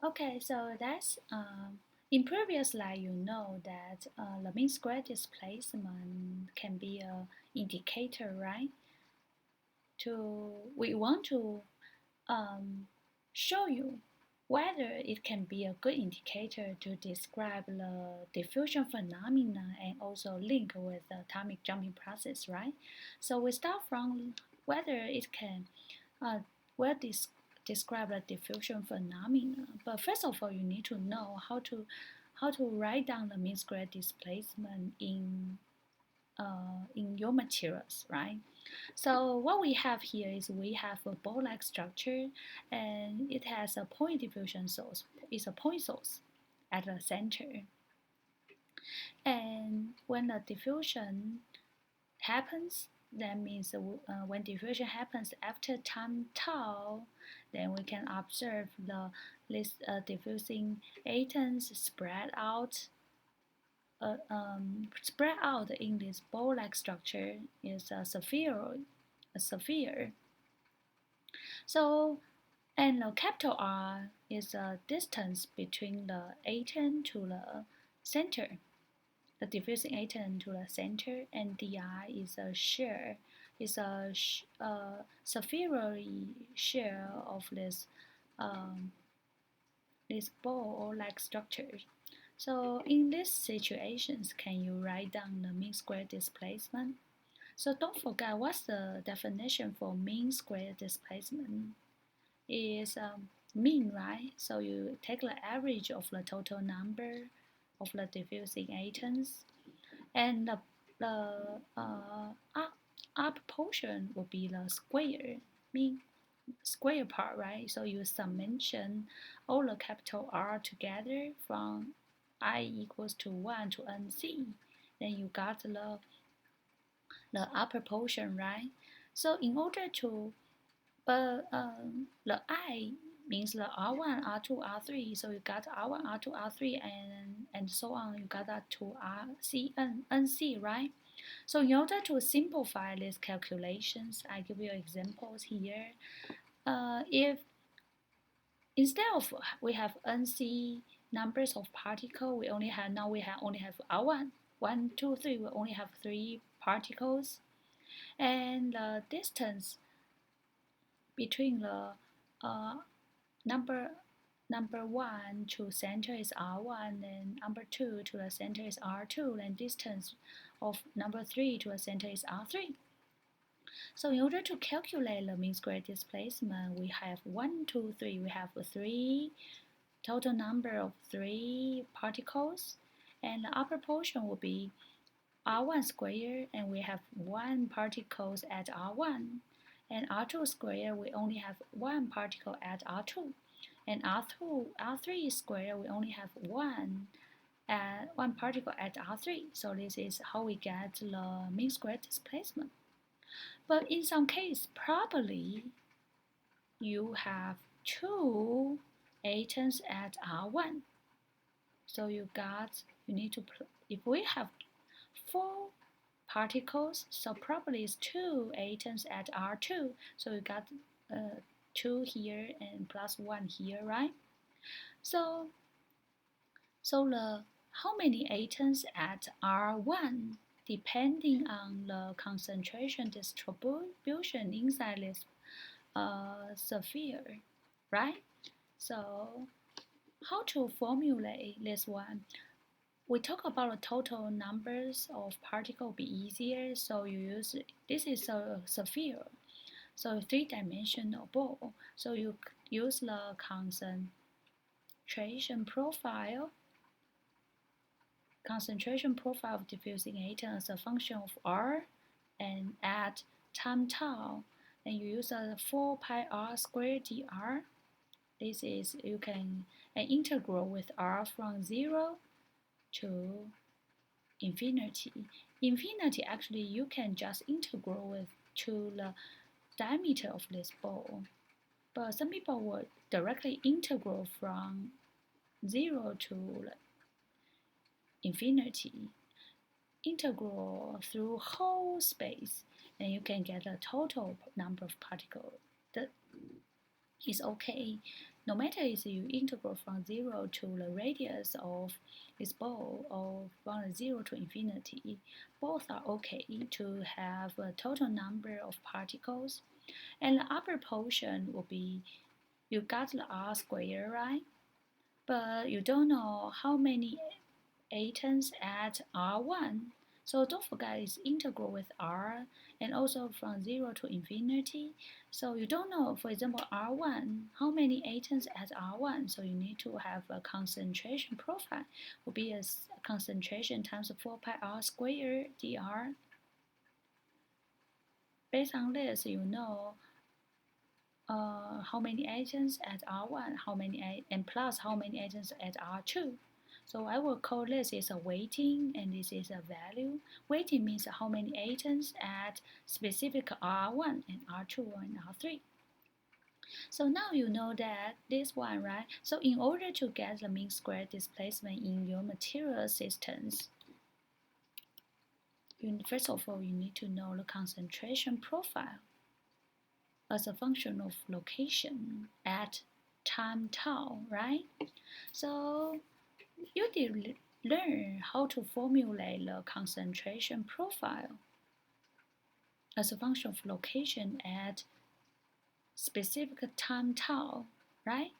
Okay, so that's in previous slide you know that the mean square displacement can be a indicator, right? We want to um, show you whether it can be a good indicator to describe the diffusion phenomena and also link with the atomic jumping process, right? So we start from whether it can uh, well describe the diffusion phenomena. But first of all, you need to know how to write down the mean square displacement in your materials, right? So what we have here is we have a ball-like structure, and it has a point diffusion source. It's a point source at the center. And when the diffusion happens, that means when diffusion happens after time tau, then we can observe the this diffusing atoms spread out in this ball-like structure is a sphere. So, and the capital R is the distance between the atom to the center, the diffusing atom to the center, and di is a shear, is a spherically shear of um, this ball-like structure. So in these situations, can you write down the mean square displacement? So don't forget what's the definition for mean square displacement is mean, right? So you take the average of the total number of the diffusing atoms, and the up portion will be the square, mean square part, right? So you summation all the capital R together from I equals to 1 to NC. Then you got the upper portion, right? So in order to, but the I means the R1, R2, R3. So you got R1, R2, R3, and so on. You got that to RC, NC, right? So in order to simplify these calculations, I give you examples here. If instead of we have NC numbers of particle, we only have only have R1, 1, 2, 3. We only have 3 particles, and the distance between the uh, number number 1 to center is R1, and number 2 to the center is R2, and distance of number 3 to the center is R3. So in order to calculate the mean square displacement, we have 1, 2, 3. We have 3 total number of 3 particles, and the upper portion will be R1 squared, and we have 1 particles at R1. And R2 squared, we only have 1 particle at R2. And R3 squared, we only have 1 particle at R3. So this is how we get the mean square displacement. But in some case, probably you have 2 atoms at R1. So you need to, if we have 4 particles, so probably it's 2 atoms at R2. So you got 2 here and plus 1 here, right? So the how many atoms at R1 depending on the concentration distribution inside this sphere, right? So how to formulate this one? We talk about the total numbers of particles be easier, so you use this is a sphere, so 3-dimensional ball. So you use the concentration profile of diffusing atom as a function of R, and at time tau, and you use a 4 pi r squared dr. This is you can an integral with r from 0 to infinity. Infinity actually you can just integral with to the diameter of this ball, but some people would directly integral from 0 to infinity, integral through whole space, and you can get a total number of particles. That is okay. no matter if you integral from 0 to the radius of this ball or from 0 to infinity, both are okay to have a total number of particles. And the upper portion will be, you got the r squared, right? But you don't know how many atoms at r1. So don't forget it's integral with r and also from 0 to infinity. So you don't know, for example, r1, how many atoms at r1. So you need to have a concentration profile. Will be a concentration times 4 pi r squared dr. Based on this, you know how many atoms at R1, and plus how many atoms at R2. So I will call this is a weighting and this is a value. Weighting means how many atoms at specific R1 and R2 and R3. So now you know that this one, right? So in order to get the mean square displacement in your material systems, first of all, you need to know the concentration profile as a function of location at time tau, right? So you did learn how to formulate the concentration profile as a function of location at specific time tau, right?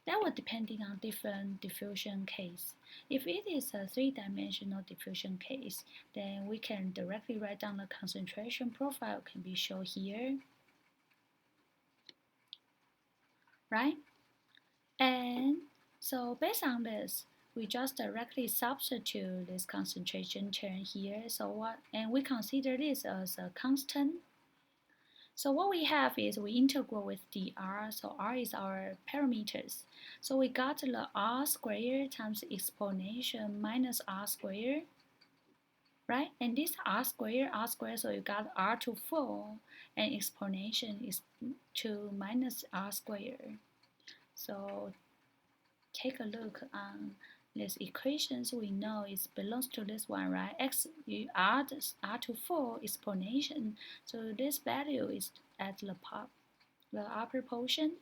That will depending on different diffusion case. If it is a three-dimensional diffusion case, then we can directly write down the concentration profile can be shown here, right? And so based on this, we just directly substitute this concentration term here. So what? And we consider this as a constant. So what we have is we integral with dr. So r is our parameters. So we got the r squared times exponential minus r squared, right? And this r squared, so you got r to 4, and exponential is to minus r squared. So take a look on these equations. We know it belongs to this one, right? X, you add r to 4 exponential. So this value is at the upper portion.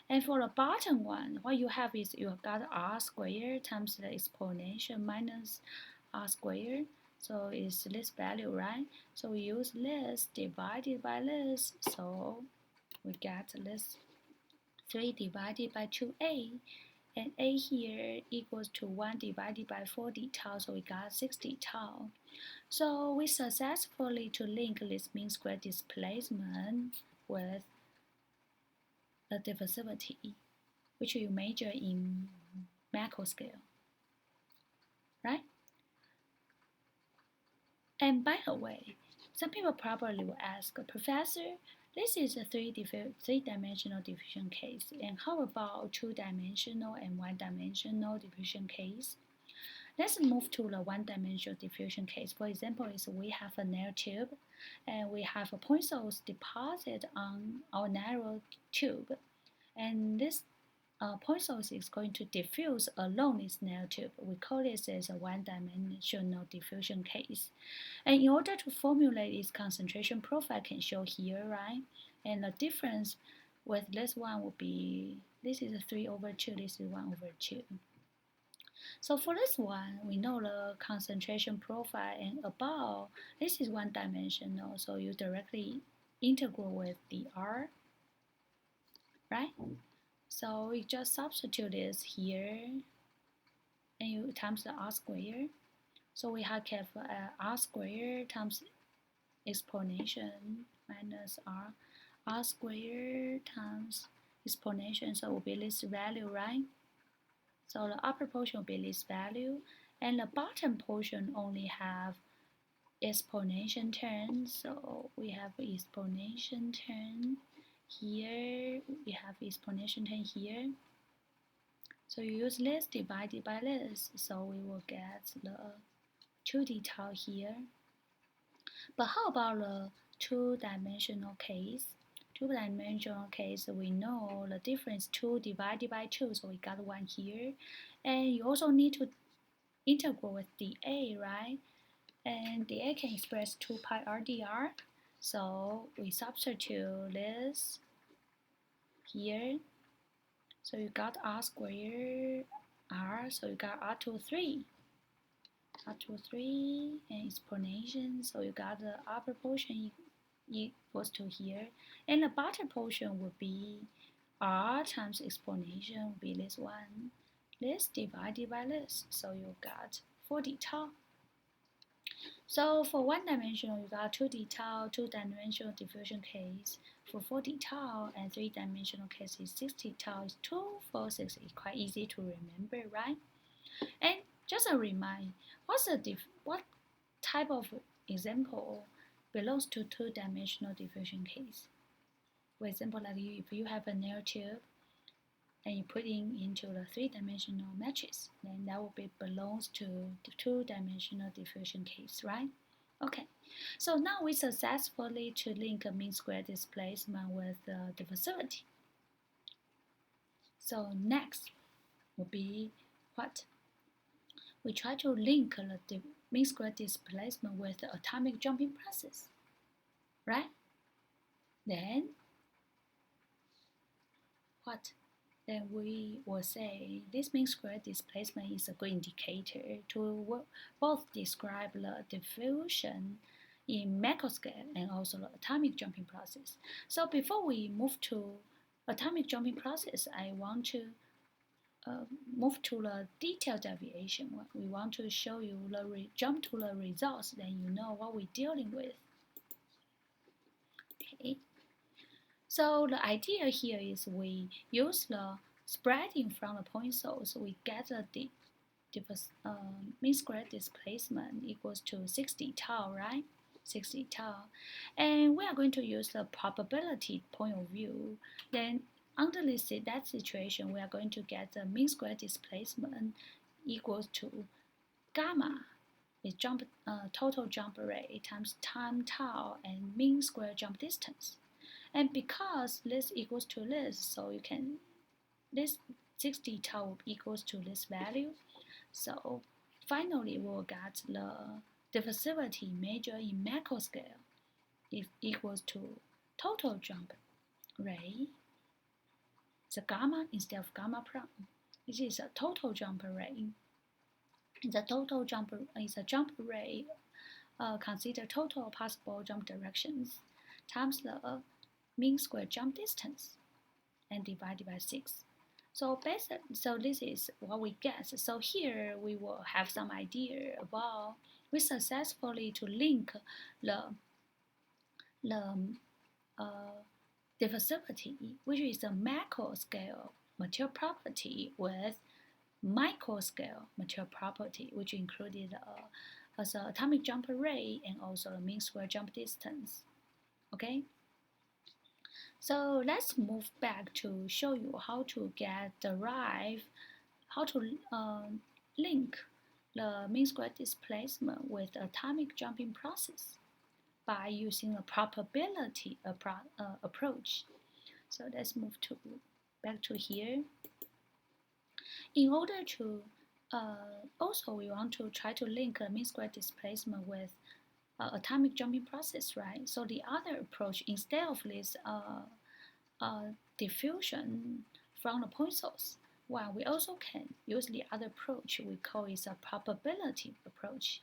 And for the bottom one, what you have is you got r squared times the exponential minus r squared. So it's this value, right? So we use this divided by this. So we get this 3 divided by 2a. And a here equals to 1 divided by 40 tau, so we got 60 tau. So we successfully to link this mean square displacement with the diffusivity, which you measure in macro scale, right? And by the way, some people probably will ask, Professor, this is a three-dimensional diffusion case, and how about two-dimensional and one-dimensional diffusion case? Let's move to the one-dimensional diffusion case. For example, is we have a narrow tube, and we have a point source deposit on our narrow tube, and this point source is going to diffuse along this narrow tube. We call this as a one-dimensional diffusion case. And in order to formulate this concentration profile can show here, right? And the difference with this one will be, this is a 3/2, this is 1/2. So for this one, we know the concentration profile, and above, this is one-dimensional, so you directly integral with the r, right? So we just substitute this here, and you times the r squared. So we have r squared times exponential minus r squared times exponential. So it will be this value, right? So the upper portion will be this value, and the bottom portion only have exponential term. So we have exponential term here, we have exponential term here. So you use this divided by this, so we will get the 2d tau here. But how about the two-dimensional case? Two-dimensional case, we know the difference 2 divided by 2, so we got 1 here. And you also need to integral with dA, right? And dA can express 2 pi r dr. So we substitute this here. So you got R squared R, so you got R to 3. R to 3 and explanation, so you got the upper portion equals to here, and the bottom portion would be R times explanation would be this one. This divided by this, so you got 40 tau. So for one dimensional, you got 2D tau, two-dimensional diffusion case. For 4D tau and three-dimensional case is 60 tau. Is 2, 4, 6. It's quite easy to remember, right? And just a reminder, what type of example belongs to two-dimensional diffusion case? For example, like if you have a narrative and you put into the three-dimensional matrix, then that will be belongs to the two-dimensional diffusion case, right? Okay, so now we successfully to link a mean square displacement with the diffusivity. So next will be what? We try to link the mean square displacement with the atomic jumping process, right? Then what? Then we will say this mean square displacement is a good indicator to both describe the diffusion in macro scale and also the atomic jumping process. So before we move to atomic jumping process, I want to move to the detailed deviation. We want to show you jump to the results, then you know what we're dealing with. Okay. So the idea here is we use the spreading from the point source. We get the mean square displacement equals to 60 tau, right? 60 tau. And we are going to use the probability point of view. Then under that situation, we are going to get the mean square displacement equals to gamma is total jump rate times time tau and mean square jump distance. And because this equals to this, so you can, this 60 tau equals to this value. So finally, we'll get the diffusivity measured in macro scale is equals to total jump rate. It's a gamma instead of gamma prime. This is a total jump rate. The total jump is a jump rate. Consider total possible jump directions times the mean square jump distance and divided by 6. So this is what we get. So here we will have some idea about we successfully to link the diffusivity, which is a macro scale material property, with micro scale material property, which included as an atomic jump rate and also the mean square jump distance. Okay. So let's move back to show you how to link the mean square displacement with atomic jumping process by using a probability approach. So let's move back to here. In order to also we want to try to link a mean square displacement with atomic jumping process, right? So the other approach, instead of this diffusion from the point source, well, we also can use the other approach. We call it a probability approach.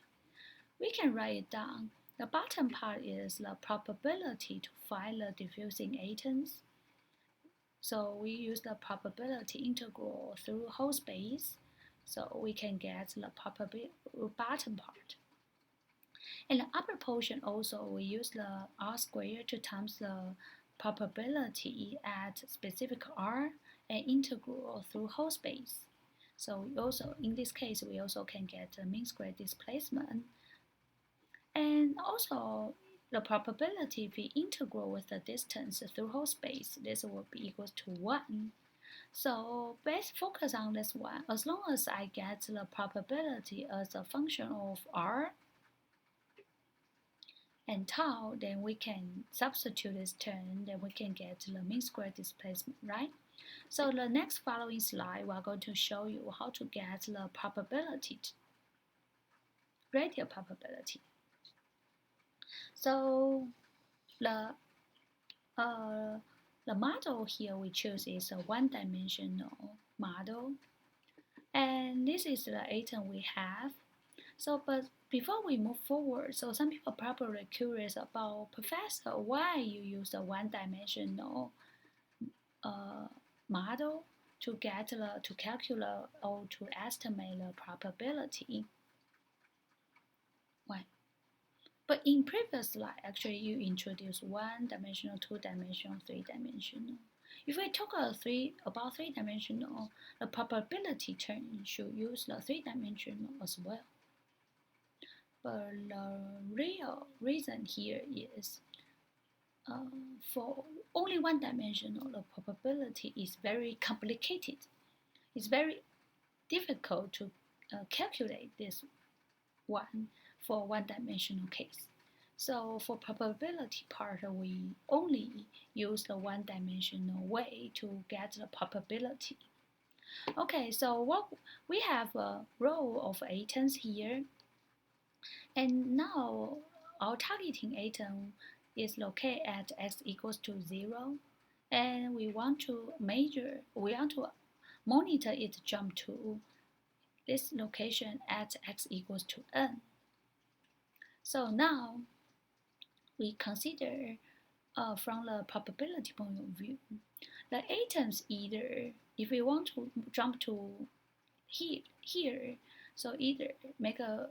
We can write it down. The bottom part is the probability to find the diffusing atoms. So we use the probability integral through whole space. So we can get the bottom part. And the upper portion also, we use the R squared to times the probability at specific R and integral through whole space. So we also, in this case, we also can get the mean square displacement. And also, the probability if we integral with the distance through whole space, this will be equal to 1. So let's focus on this one. As long as I get the probability as a function of R and tau, then we can substitute this term, then we can get the mean square displacement, right? So the next following slide, we're going to show you how to get the probability, radial probability. So the The model here we choose is a one-dimensional model. And this is the atom we have. So, but before we move forward, so some people are probably curious about, Professor, why you use a one-dimensional model to calculate or to estimate the probability. Why? But in previous slide, actually you introduced one-dimensional, two-dimensional, three-dimensional. If we talk about three-dimensional, the probability term should use the three-dimensional as well. But the real reason here is for only one-dimensional, the probability is very complicated. It's very difficult to calculate this one for one-dimensional case. So for probability part, we only use the one-dimensional way to get the probability. Okay, so what we have a row of atoms here, and now our targeting atom is located at x equals to 0, and we want to monitor it jump to this location at x equals to n. So now we consider from the probability point of view, the atoms either, if we want to jump to here, so either make a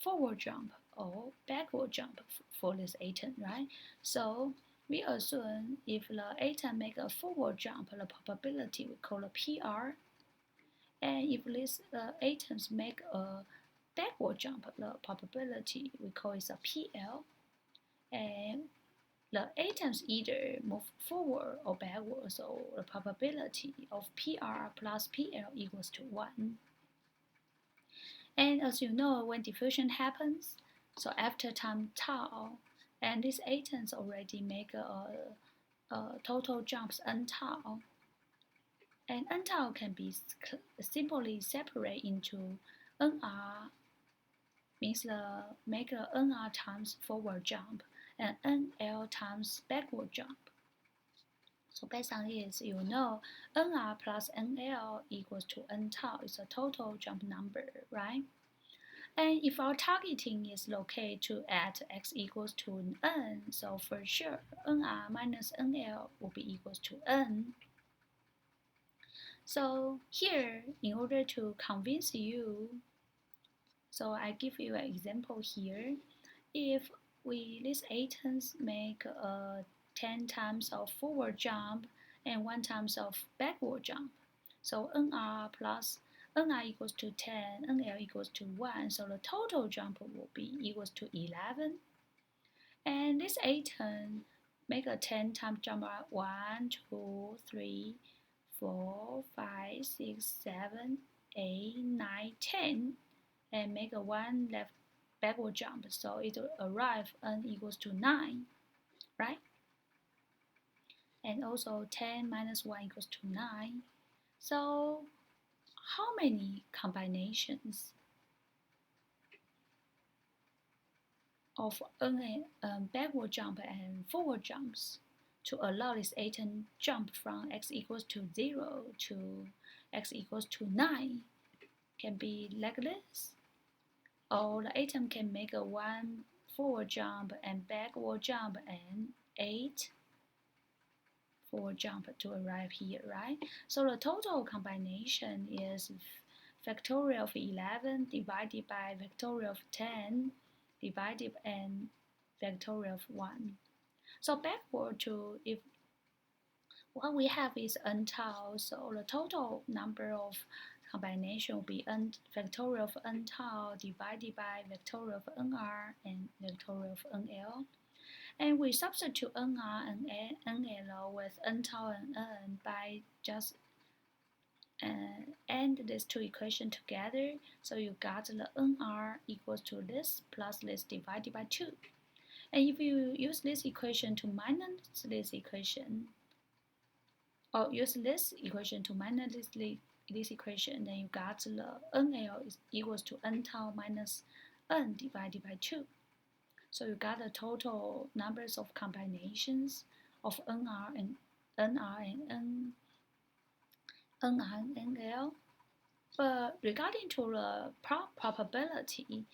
forward jump or backward jump for this atom, right? So we assume if the atom make a forward jump, the probability we call a PR, and if these atoms make a backward jump, the probability we call it a PL, and the atoms either move forward or backward, so the probability of PR plus PL equals to 1. And as you know, when diffusion happens, so after time tau, and these atoms already make a total jumps n tau, and n tau can be simply separated into nr, means make a nr times forward jump, and nl times backward jump. So based on this, you know nr plus nl equals to n tau is a total jump number, right? And if our targeting is located at x equals to n, so for sure nr minus nl will be equals to n. So here, in order to convince you, so I give you an example here. If these atoms make 10 times of forward jump and 1 times of backward jump, so nr equals to 10, nl equals to 1, so the total jump will be equals to 11. And this atom make a 10 times jump, 1, 2, 3, 4, 5, 6, 7, 8, 9, 10, and make a 1 left backward jump, so it will arrive n equals to 9, right? And also 10 minus 1 equals to 9. So how many combinations of backward jump and forward jumps to allow this atom jump from x equals to 0 to x equals to 9 can be like this? Or the atom can make a 1 forward jump and backward jump and 8 forward jump to arrive here, right? So the total combination is factorial of 11 divided by factorial of 10 divided and factorial of 1. So backward to, if what we have is n tau, so the total number of combination will be n factorial of n tau divided by factorial of nr and factorial of nl. And we substitute nr and nl with n tau and n by just add these two equations together. So you got the nr equals to this plus this divided by 2. And if you use this equation to minus this equation, or use this equation to minus this equation, then you got the nl is equals to n tau minus n divided by 2. So you got the total numbers of combinations of nr and NR and NR and NL. But regarding to the probability,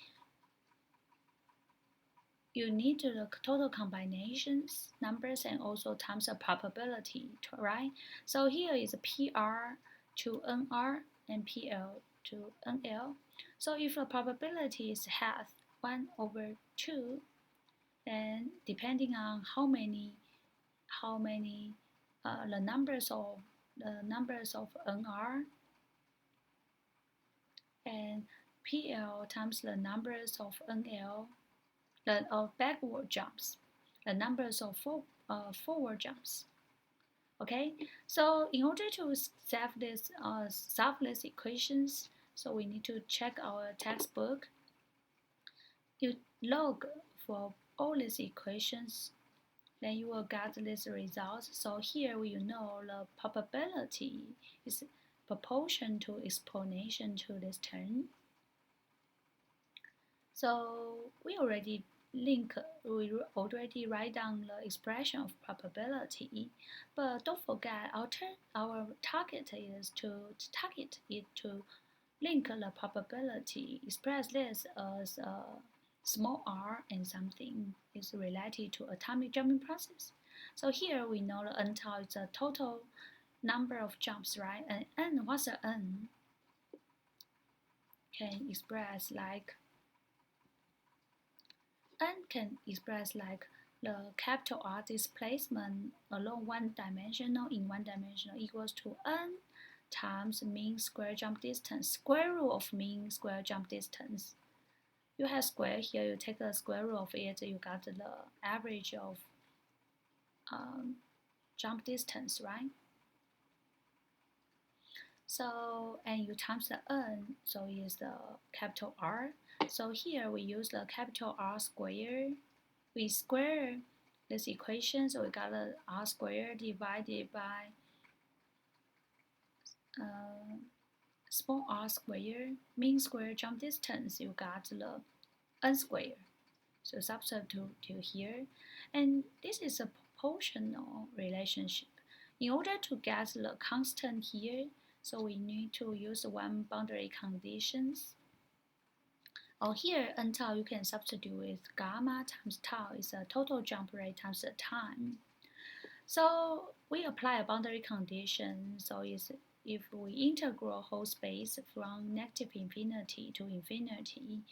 you need the total combinations, numbers, and also times the probability, right? So here is PR to NR and PL to NL. So if the probability is half 1/2, then depending on how many the numbers of NR and PL times the numbers of NL, of backward jumps, the numbers of forward jumps. Okay, so in order to solve these equations, so we need to check our textbook. You log for all these equations, then you will get these results. So here we know the probability is proportion to exponential to this term. So we already write down the expression of probability, but don't forget our target is to link the probability, express this as a small r and something is related to atomic jumping process. So here we know the n tau is the total number of jumps, right? And n, what's the n? Can express like n can express like the capital R displacement along one dimensional equals to n times mean square jump distance, square root of mean square jump distance. You have square here, you take the square root of it, you got the average of jump distance, right? So, and you times the n, so is the capital R. So here we use the capital R square. We square this equation, so we got the R square divided by small r square, mean square jump distance, you got the n square. So substitute here. And this is a proportional relationship. In order to get the constant here, so we need to use one boundary conditions. Or here, n tau you can substitute with gamma times tau is the total jump rate times the time. So we apply a boundary condition. So if we integral whole space from negative infinity to infinity,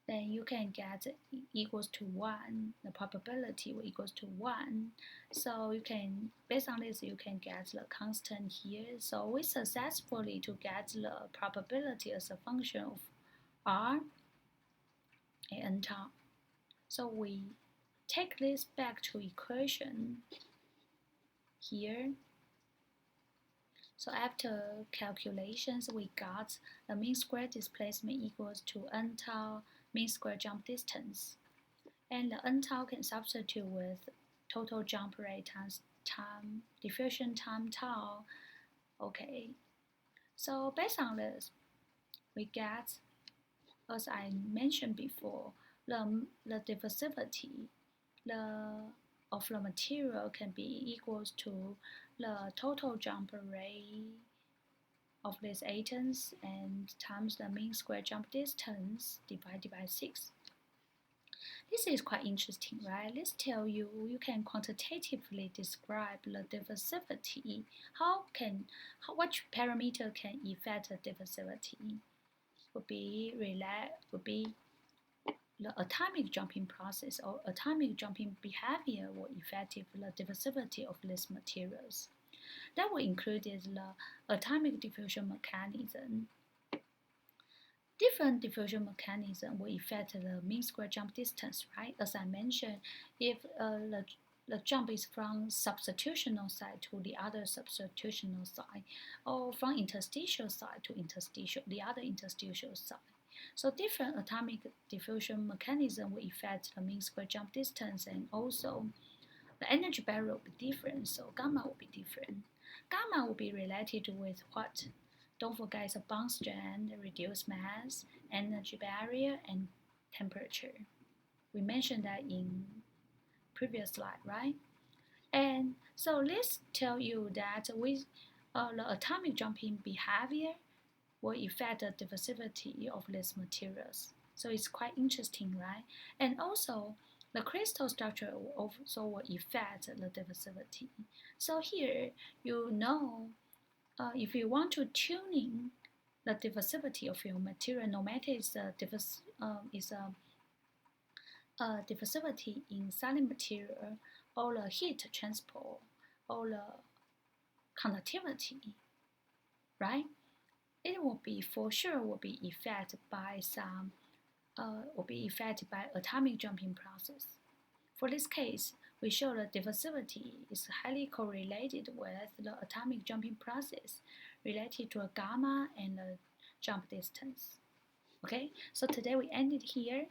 then you can get equals to 1. The probability will equals to 1. So you can, based on this, you can get the constant here. So we successfully to get the probability as a function of R and n tau. So we take this back to equation here. So after calculations, we got the mean square displacement equals to n tau mean square jump distance. And the n tau can substitute with total jump rate times time, diffusion time tau. Okay, so based on this, we get, as I mentioned before, the diffusivity of the material can be equals to the total jump rate of these atoms and times the mean square jump distance divided by 6. This is quite interesting, right? Let's tell you, you can quantitatively describe the diffusivity. What parameter can affect the diffusivity? Would be the atomic jumping process or atomic jumping behavior will affect the diffusivity of these materials. That will include the atomic diffusion mechanism. Different diffusion mechanism will affect the mean square jump distance, right? As I mentioned, if the jump is from substitutional side to the other substitutional side, or from interstitial side to the other interstitial side. So different atomic diffusion mechanism will affect the mean square jump distance, and also the energy barrier will be different, so gamma will be different. Gamma will be related with what? Don't forget it's a bond strength, reduced mass, energy barrier, and temperature. We mentioned that in previous slide, right? And so let's tell you that with the atomic jumping behavior will affect the diffusivity of these materials. So it's quite interesting, right? And also, the crystal structure also will affect the diffusivity. So here, you know, if you want to tuning the diffusivity of your material, no matter it's a diffusivity in solid material or the heat transport or the conductivity, right? It will be for sure will be affected by atomic jumping process. For this case, we show the diffusivity is highly correlated with the atomic jumping process related to a gamma and a jump distance. Okay, so today we ended here.